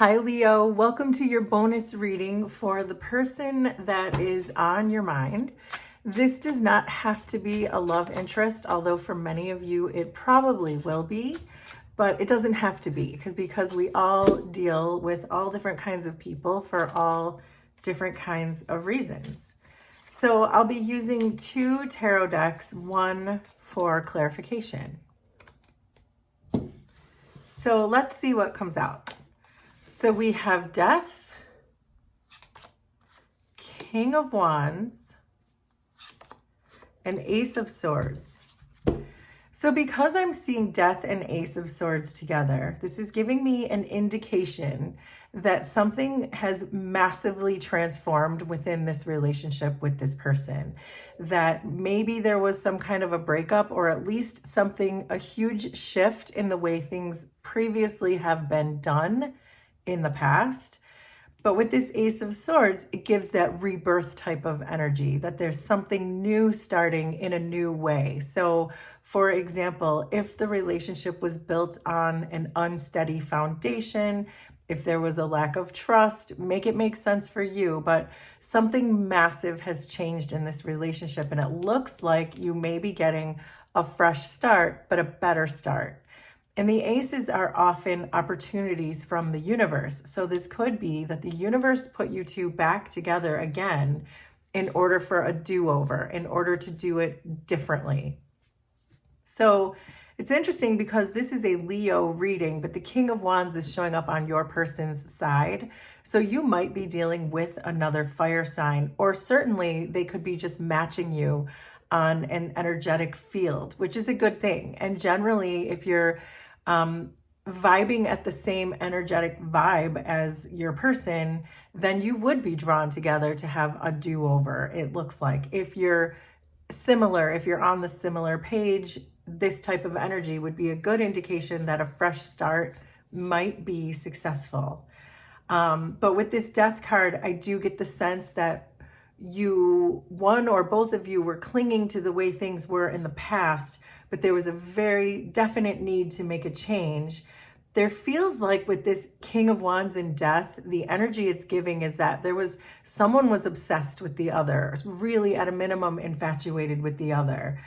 Hi, Leo. Welcome to your bonus reading for the person that is on your mind. This does not have to be a love interest, although for many of you it probably will be, but it doesn't have to be because we all deal with all different kinds of people for all different kinds of reasons. So I'll be using two tarot decks, one for clarification. So let's see what comes out. So we have Death, King of Wands, and Ace of Swords. So because I'm seeing Death and Ace of Swords together, this is giving me an indication that something has massively transformed within this relationship with this person. That maybe there was some kind of a breakup, or at least a huge shift in the way things previously have been done in the past. But with this Ace of Swords, it gives that rebirth type of energy, that there's something new starting in a new way. So for example, if the relationship was built on an unsteady foundation, if there was a lack of trust, make it make sense for you, but something massive has changed in this relationship, and it looks like you may be getting a fresh start, but a better start. And the aces are often opportunities from the universe. So this could be that the universe put you two back together again in order for a do-over, in order to do it differently. So it's interesting because this is a Leo reading, but the King of Wands is showing up on your person's side. So you might be dealing with another fire sign, or certainly they could be just matching you on an energetic field, which is a good thing. And generally, if you're vibing at the same energetic vibe as your person, then you would be drawn together to have a do-over, it looks like. If you're similar, if you're on the similar page, this type of energy would be a good indication that a fresh start might be successful. But with this Death card, I do get the sense that one or both of you were clinging to the way things were in the past, but there was a very definite need to make a change. There feels like with this King of Wands and Death, the energy it's giving is that someone was obsessed with the other, really at a minimum infatuated with the other,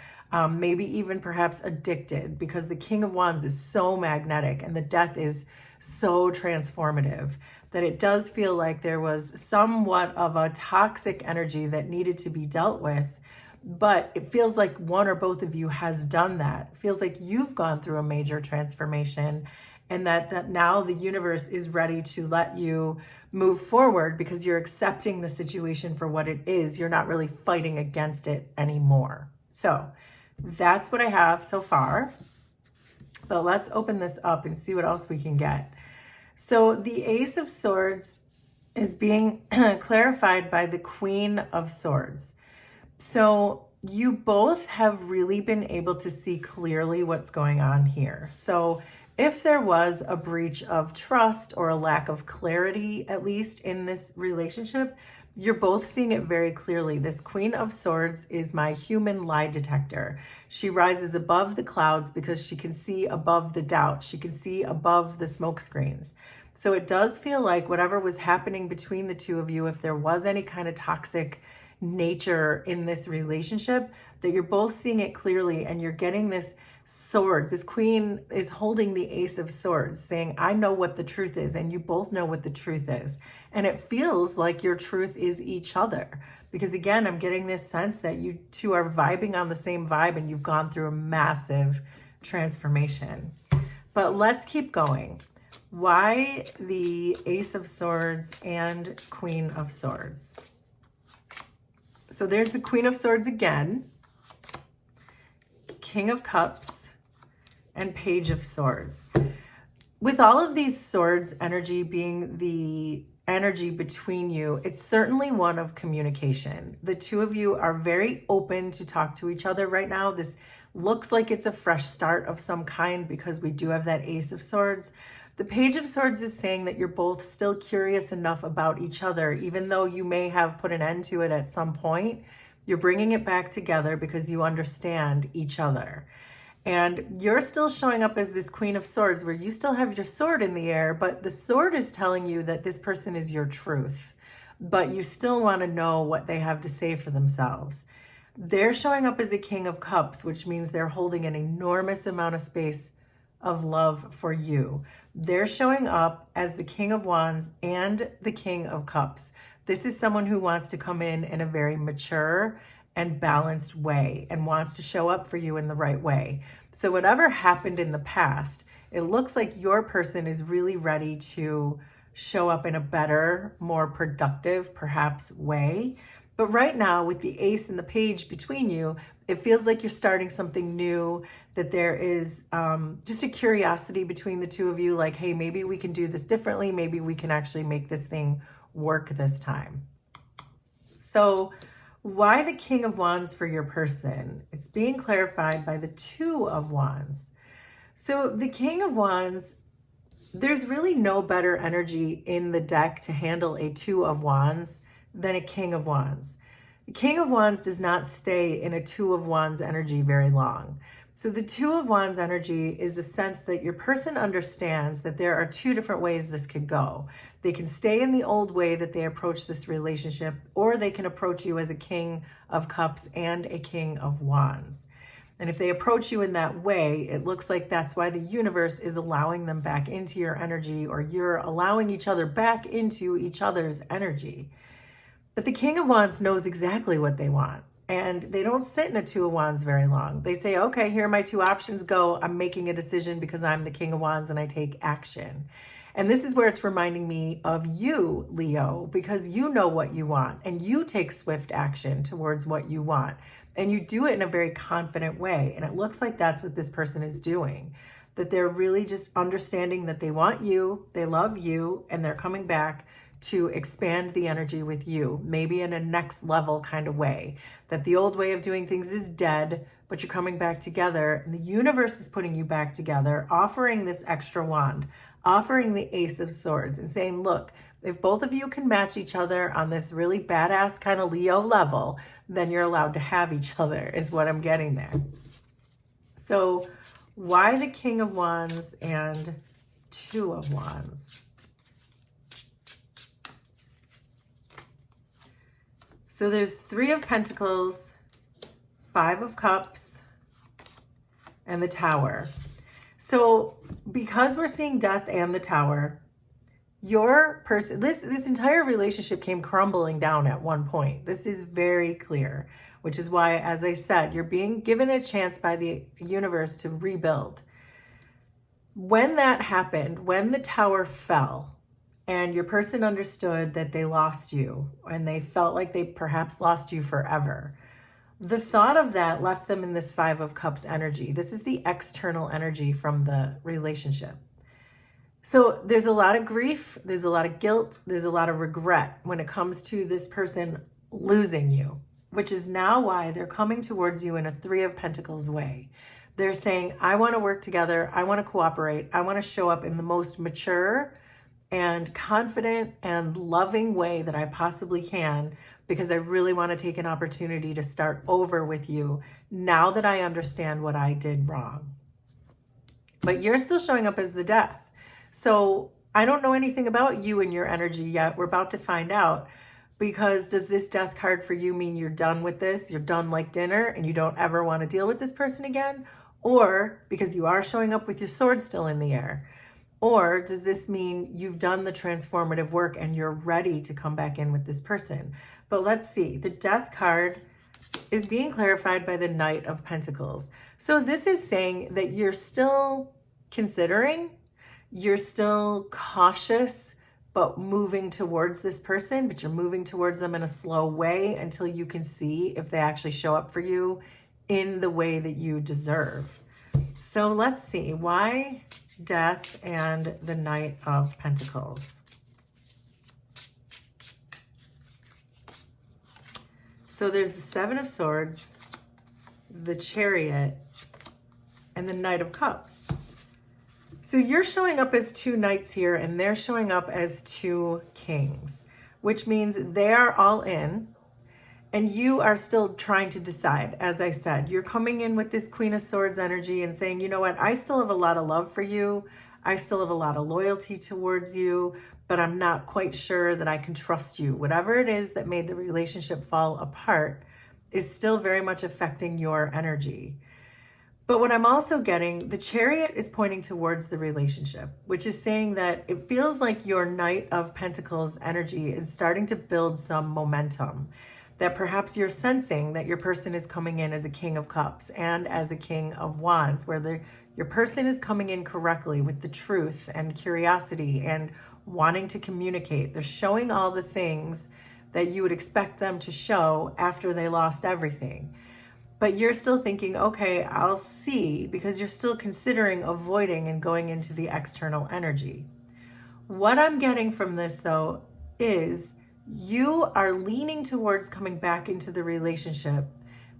maybe even perhaps addicted, because the King of Wands is so magnetic and the Death is so transformative, that it does feel like there was somewhat of a toxic energy that needed to be dealt with. But it feels like one or both of you has done that. It feels like you've gone through a major transformation, and that now the universe is ready to let you move forward because you're accepting the situation for what it is. You're not really fighting against it anymore. So that's what I have so far. But let's open this up and see what else we can get. So the Ace of Swords is being clarified by the Queen of Swords. So you both have really been able to see clearly what's going on here. So if there was a breach of trust or a lack of clarity, at least in this relationship, you're both seeing it very clearly. This Queen of Swords is my human lie detector. She rises above the clouds because she can see above the doubt. She can see above the smoke screens. So it does feel like whatever was happening between the two of you, if there was any kind of toxic nature in this relationship, that you're both seeing it clearly, and you're getting this sword. This queen is holding the Ace of Swords, saying, I know what the truth is, and you both know what the truth is. And it feels like your truth is each other, because again, I'm getting this sense that you two are vibing on the same vibe, and you've gone through a massive transformation. But let's keep going. Why the Ace of Swords and Queen of Swords? So there's the Queen of Swords again, King of Cups, and Page of Swords. With all of these swords energy being the energy between you, it's certainly one of communication. The two of you are very open to talk to each other right now. This looks like it's a fresh start of some kind because we do have that Ace of Swords. The Page of Swords is saying that you're both still curious enough about each other, even though you may have put an end to it at some point. You're bringing it back together because you understand each other. And you're still showing up as this Queen of Swords where you still have your sword in the air, but the sword is telling you that this person is your truth, but you still want to know what they have to say for themselves. They're showing up as a King of Cups, which means they're holding an enormous amount of space of love for you. They're showing up as the King of Wands and the King of Cups. This is someone who wants to come in a very mature and balanced way and wants to show up for you in the right way. So whatever happened in the past, it looks like your person is really ready to show up in a better, more productive, perhaps, way. But right now, with the Ace and the Page between you, it feels like you're starting something new, that there is just a curiosity between the two of you, like, hey, maybe we can do this differently. Maybe we can actually make this thing work this time. So why the King of Wands for your person? It's being clarified by the Two of Wands. So the King of Wands, there's really no better energy in the deck to handle a Two of Wands than a King of Wands. The King of Wands does not stay in a Two of Wands energy very long. So the Two of Wands energy is the sense that your person understands that there are two different ways this could go. They can stay in the old way that they approach this relationship, or they can approach you as a King of Cups and a King of Wands. And if they approach you in that way, it looks like that's why the universe is allowing them back into your energy, or you're allowing each other back into each other's energy. But the King of Wands knows exactly what they want. And they don't sit in a Two of Wands very long. They say, okay, here are my two options, go. I'm making a decision because I'm the King of Wands and I take action. And this is where it's reminding me of you, Leo, because you know what you want and you take swift action towards what you want. And you do it in a very confident way. And it looks like that's what this person is doing, that they're really just understanding that they want you, they love you, and they're coming back to expand the energy with you, maybe in a next level kind of way, that the old way of doing things is dead, but you're coming back together and the universe is putting you back together, offering this extra wand, offering the Ace of Swords and saying, look, if both of you can match each other on this really badass kind of Leo level, then you're allowed to have each other, is what I'm getting there. So why the King of Wands and Two of Wands? So there's Three of Pentacles, Five of Cups, and the Tower. So because we're seeing death and the Tower, your person, this entire relationship came crumbling down at one point. This is very clear, which is why, as I said, you're being given a chance by the universe to rebuild. When that happened, when the Tower fell, and your person understood that they lost you and they felt like they perhaps lost you forever, the thought of that left them in this Five of Cups energy. This is the external energy from the relationship. So there's a lot of grief, there's a lot of guilt, there's a lot of regret when it comes to this person losing you, which is now why they're coming towards you in a Three of Pentacles way. They're saying, I want to work together, I want to cooperate, I want to show up in the most mature and confident and loving way that I possibly can, because I really want to take an opportunity to start over with you now that I understand what I did wrong. But you're still showing up as the Death. So I don't know anything about you and your energy yet. We're about to find out, because does this Death card for you mean you're done with this? You're done like dinner and you don't ever want to deal with this person again? Or because you are showing up with your sword still in the air? Or does this mean you've done the transformative work and you're ready to come back in with this person? But let's see. The Death card is being clarified by the Knight of Pentacles. So this is saying that you're still considering, you're still cautious, but moving towards this person, but you're moving towards them in a slow way until you can see if they actually show up for you in the way that you deserve. So let's see. Why Death and the Knight of Pentacles? So there's the Seven of Swords, the Chariot, and the Knight of Cups. So you're showing up as two knights here, and they're showing up as two kings, which means they are all in, And you are still trying to decide. As I said, you're coming in with this Queen of Swords energy and saying, you know what, I still have a lot of love for you. I still have a lot of loyalty towards you, but I'm not quite sure that I can trust you. Whatever it is that made the relationship fall apart is still very much affecting your energy. But what I'm also getting, the Chariot is pointing towards the relationship, which is saying that it feels like your Knight of Pentacles energy is starting to build some momentum. That perhaps you're sensing that your person is coming in as a King of Cups and as a King of Wands, where your person is coming in correctly with the truth and curiosity and wanting to communicate. They're showing all the things that you would expect them to show after they lost everything. But you're still thinking, okay, I'll see, because you're still considering avoiding and going into the external energy. What I'm getting from this, though, is you are leaning towards coming back into the relationship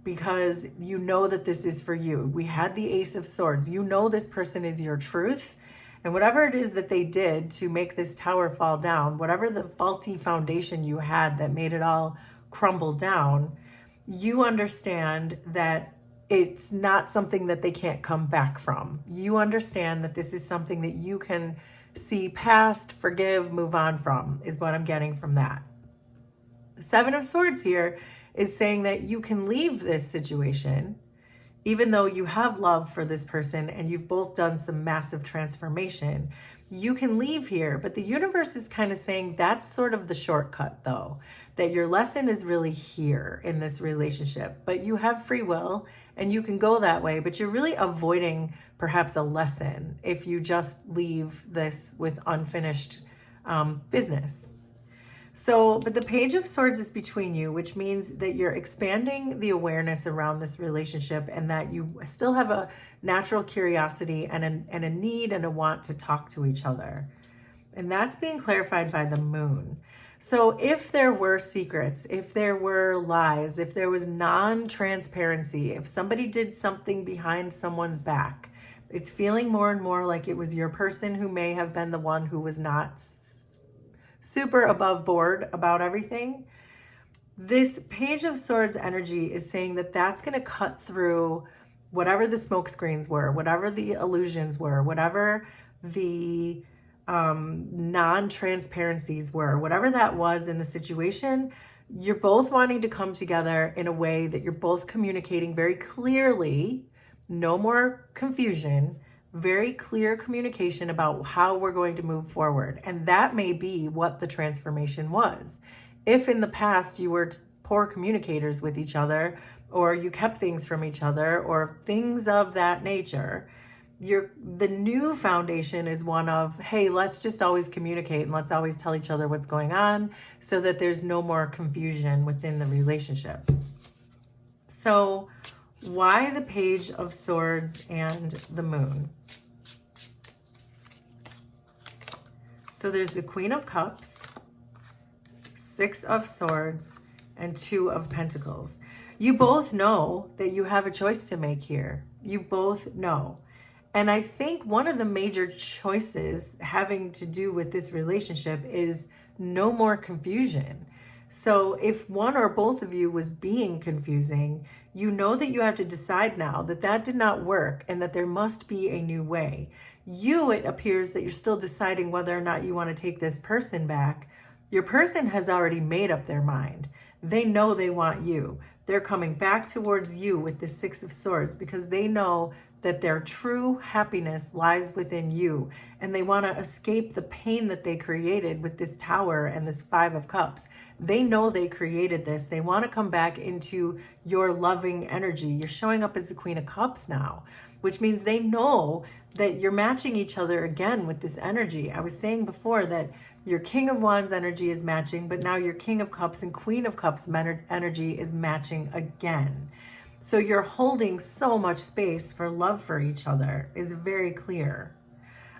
because you know that this is for you. We had the Ace of Swords. You know this person is your truth. And whatever it is that they did to make this tower fall down, whatever the faulty foundation you had that made it all crumble down, you understand that it's not something that they can't come back from. You understand that this is something that you can see past, forgive, move on from, is what I'm getting from that. The Seven of Swords here is saying that you can leave this situation, even though you have love for this person and you've both done some massive transformation. You can leave here, but the universe is kind of saying that's sort of the shortcut, though, that your lesson is really here in this relationship, but you have free will and you can go that way, but you're really avoiding perhaps a lesson if you just leave this with unfinished business. So, but the Page of Swords is between you, which means that you're expanding the awareness around this relationship and that you still have a natural curiosity and a need and a want to talk to each other. And that's being clarified by the Moon. So if there were secrets, if there were lies, if there was non-transparency, if somebody did something behind someone's back, it's feeling more and more like it was your person who may have been the one who was not super above board about everything. This Page of Swords energy is saying that that's going to cut through whatever the smoke screens were, whatever the illusions were, whatever the non-transparencies were, whatever that was in the situation. You're both wanting to come together in a way that you're both communicating very clearly, no more confusion, very clear communication about how we're going to move forward. And that may be what the transformation was. If in the past you were poor communicators with each other, or you kept things from each other, or things of that nature, the new foundation is one of, hey, let's just always communicate and let's always tell each other what's going on so that there's no more confusion within the relationship. So why the Page of Swords and the Moon? So there's the Queen of Cups, Six of Swords, and Two of Pentacles. You both know that you have a choice to make here. You both know. And I think one of the major choices having to do with this relationship is no more confusion. So if one or both of you was being confusing, you know that you have to decide now that that did not work and that there must be a new way. It appears that you're still deciding whether or not you want to take this person back. Your person has already made up their mind. They know they want you. They're coming back towards you with the Six of Swords because they know that their true happiness lies within you, and they want to escape the pain that they created with this Tower and this Five of Cups. They know they created this. They want to come back into your loving energy. You're showing up as the Queen of Cups now, which means they know that you're matching each other again with this energy. I was saying before that your King of Wands energy is matching, but now your King of Cups and Queen of Cups energy is matching again. So you're holding so much space for love for each other is very clear.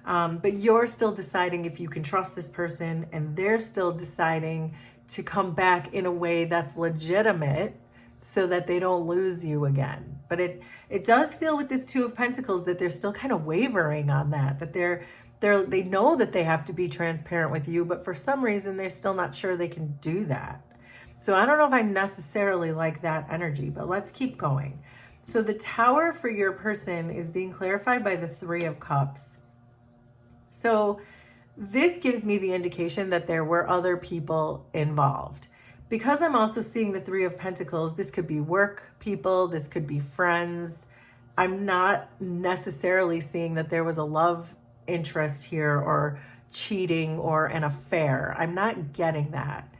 But you're still deciding if you can trust this person, and they're still deciding to come back in a way that's legitimate so that they don't lose you again. But it does feel with this Two of Pentacles that they're still kind of wavering on that they know that they have to be transparent with you, but for some reason they're still not sure they can do that. So I don't know if I necessarily like that energy, but let's keep going. So the Tower for your person is being clarified by the Three of Cups. So this gives me the indication that there were other people involved. Because I'm also seeing the Three of Pentacles, this could be work people, this could be friends. I'm not necessarily seeing that there was a love interest here or cheating or an affair. I'm not getting that,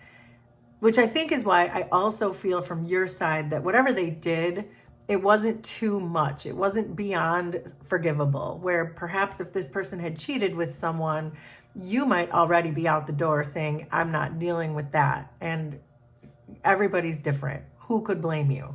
which I think is why I also feel from your side that whatever they did, it wasn't too much. It wasn't beyond forgivable, where perhaps if this person had cheated with someone, you might already be out the door saying, I'm not dealing with that. And everybody's different. Who could blame you?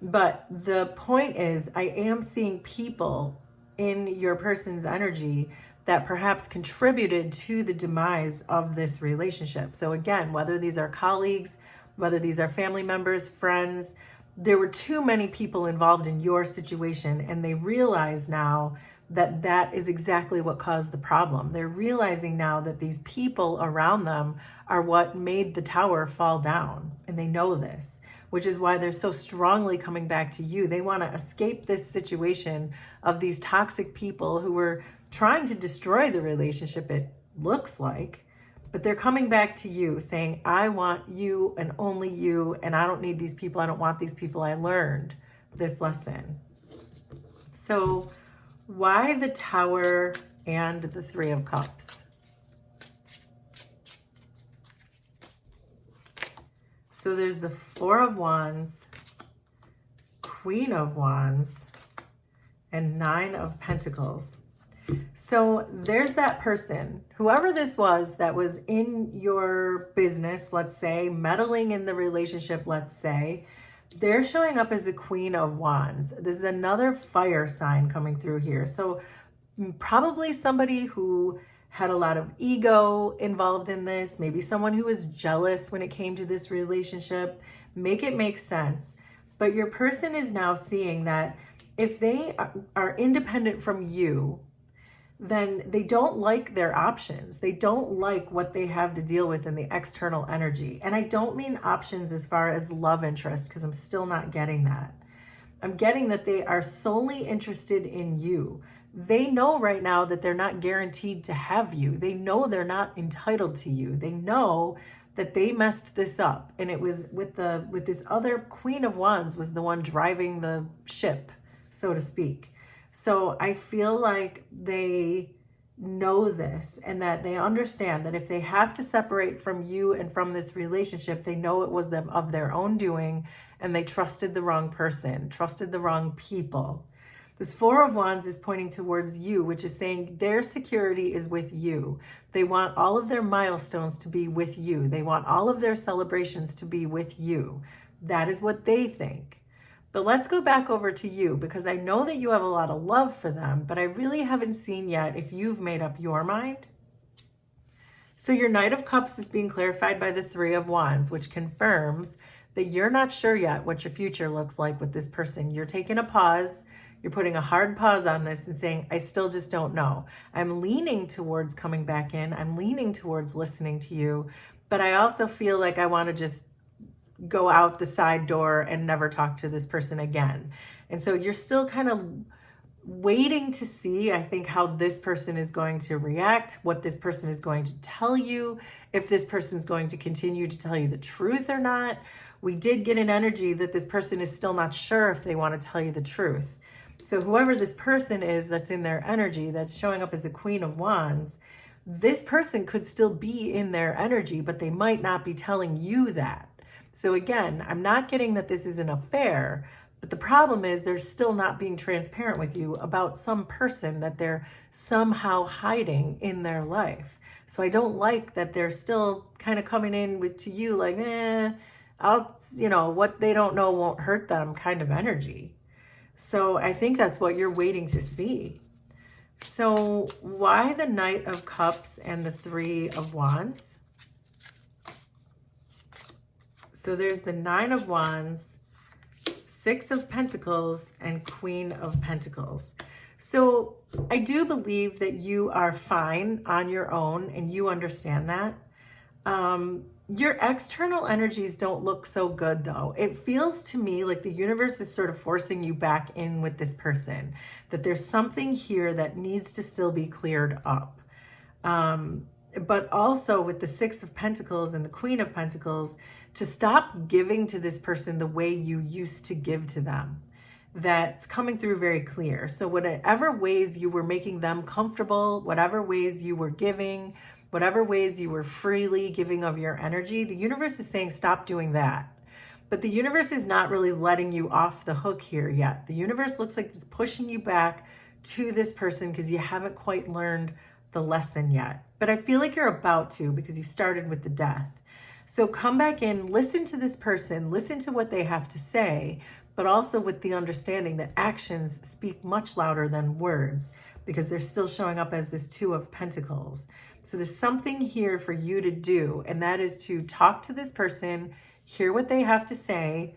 But the point is, I am seeing people in your person's energy that perhaps contributed to the demise of this relationship. So again, whether these are colleagues, whether these are family members, friends, there were too many people involved in your situation, and they realize now that that is exactly what caused the problem. They're realizing now that these people around them are what made the tower fall down, and they know this, which is why they're so strongly coming back to you. They want to escape this situation of these toxic people who were trying to destroy the relationship, it looks like, but they're coming back to you saying, I want you and only you, and I don't need these people. I don't want these people. I learned this lesson. So why the Tower and the Three of Cups? So there's the Four of Wands, Queen of Wands, and Nine of Pentacles. So there's that person, whoever this was that was in your business, let's say, meddling in the relationship, let's say, they're showing up as the Queen of Wands. This is another fire sign coming through here. So probably somebody who had a lot of ego involved in this, maybe someone who was jealous when it came to this relationship. Make it make sense. But your person is now seeing that if they are independent from you, then they don't like their options. They don't like what they have to deal with in the external energy. And I don't mean options as far as love interest, because I'm still not getting that. I'm getting that they are solely interested in you. They know right now that they're not guaranteed to have you. They know they're not entitled to you. They know that they messed this up. And it was with this other Queen of Wands was the one driving the ship, so to speak. So I feel like they know this and that they understand that if they have to separate from you and from this relationship, they know it was them of their own doing, and they trusted the wrong person, trusted the wrong people. This Four of Wands is pointing towards you, which is saying their security is with you. They want all of their milestones to be with you. They want all of their celebrations to be with you. That is what they think. But let's go back over to you, because I know that you have a lot of love for them, but I really haven't seen yet if you've made up your mind. So your Knight of Cups is being clarified by the Three of Wands, which confirms that you're not sure yet what your future looks like with this person. You're taking a pause. You're putting a hard pause on this and saying, I still just don't know. I'm leaning towards coming back in. I'm leaning towards listening to you, but I also feel like I want to just go out the side door and never talk to this person again. And so you're still kind of waiting to see, I think, how this person is going to react, what this person is going to tell you, if this person's going to continue to tell you the truth or not. We did get an energy that this person is still not sure if they want to tell you the truth. So whoever this person is that's in their energy, that's showing up as the Queen of Wands, this person could still be in their energy, but they might not be telling you that. So again, I'm not getting that this is an affair, but the problem is they're still not being transparent with you about some person that they're somehow hiding in their life. So I don't like that they're still kind of coming in to you like, what they don't know won't hurt them kind of energy. So I think that's what you're waiting to see. So why the Knight of Cups and the Three of Wands? So there's the Nine of Wands, Six of Pentacles, and Queen of Pentacles. So I do believe that you are fine on your own and you understand that. Your external energies don't look so good though. It feels to me like the universe is sort of forcing you back in with this person, that there's something here that needs to still be cleared up. But also with the Six of Pentacles and the Queen of Pentacles, to stop giving to this person the way you used to give to them. That's coming through very clear. So whatever ways you were making them comfortable, whatever ways you were giving, whatever ways you were freely giving of your energy, the universe is saying stop doing that. But the universe is not really letting you off the hook here yet. The universe looks like it's pushing you back to this person because you haven't quite learned the lesson yet. But I feel like you're about to, because you started with the death. So come back in, listen to this person, listen to what they have to say, but also with the understanding that actions speak much louder than words, because they're still showing up as this Two of Pentacles. So there's something here for you to do, and that is to talk to this person, hear what they have to say,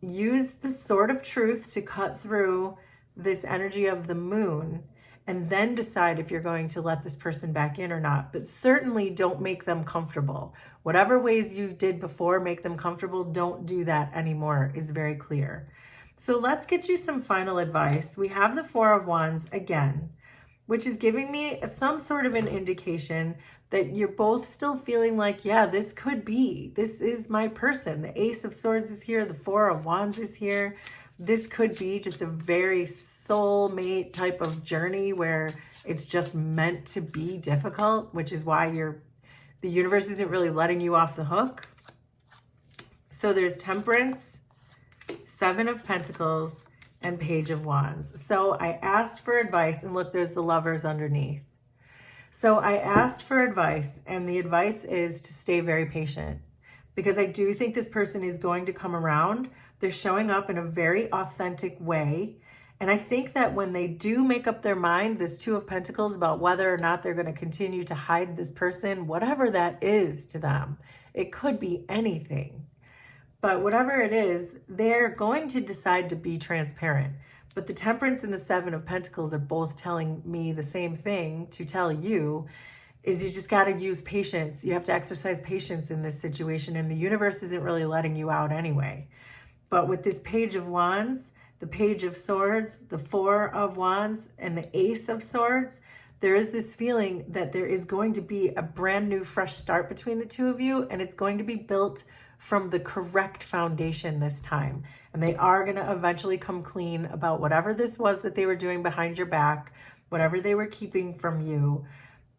use the sword of truth to cut through this energy of the moon, and then decide if you're going to let this person back in or not. But certainly don't make them comfortable. Whatever ways you did before make them comfortable, don't do that anymore, is very clear. So let's get you some final advice. We have the Four of Wands again, which is giving me some sort of an indication that you're both still feeling like, yeah, this could be, this is my person. The Ace of Swords is here, the Four of Wands is here. This could be just a very soulmate type of journey where it's just meant to be difficult, which is why the universe isn't really letting you off the hook. So there's Temperance, Seven of Pentacles, and Page of Wands. So I asked for advice, and look, there's the Lovers underneath. So I asked for advice, and the advice is to stay very patient, because I do think this person is going to come around. They're showing up in a very authentic way. And I think that when they do make up their mind, this Two of Pentacles, about whether or not they're going to continue to hide this person, whatever that is to them, it could be anything. But whatever it is, they're going to decide to be transparent. But the Temperance and the Seven of Pentacles are both telling me the same thing to tell you, is you just got to use patience. You have to exercise patience in this situation, and the universe isn't really letting you out anyway. But with this Page of Wands, the Page of Swords, the Four of Wands, and the Ace of Swords, there is this feeling that there is going to be a brand new fresh start between the two of you, and it's going to be built from the correct foundation this time. And they are going to eventually come clean about whatever this was that they were doing behind your back, whatever they were keeping from you.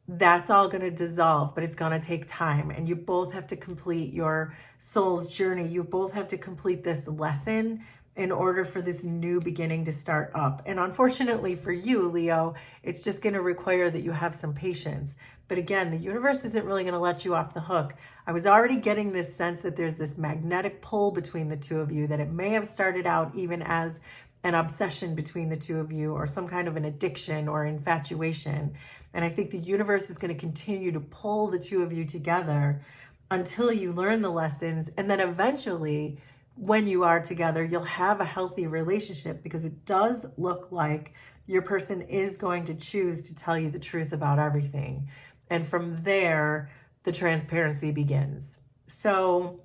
That's all going to dissolve, but it's going to take time. And you both have to complete your soul's journey. You both have to complete this lesson in order for this new beginning to start up. And unfortunately for you, Leo, it's just going to require that you have some patience. But again, the universe isn't really going to let you off the hook. I was already getting this sense that there's this magnetic pull between the two of you, that it may have started out even as an obsession between the two of you, or some kind of an addiction or infatuation. And I think the universe is going to continue to pull the two of you together until you learn the lessons. And then eventually, when you are together, you'll have a healthy relationship, because it does look like your person is going to choose to tell you the truth about everything. And from there, the transparency begins. So,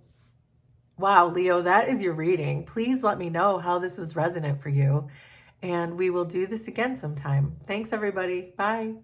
wow, Leo, that is your reading. Please let me know how this was resonant for you. And we will do this again sometime. Thanks, everybody. Bye.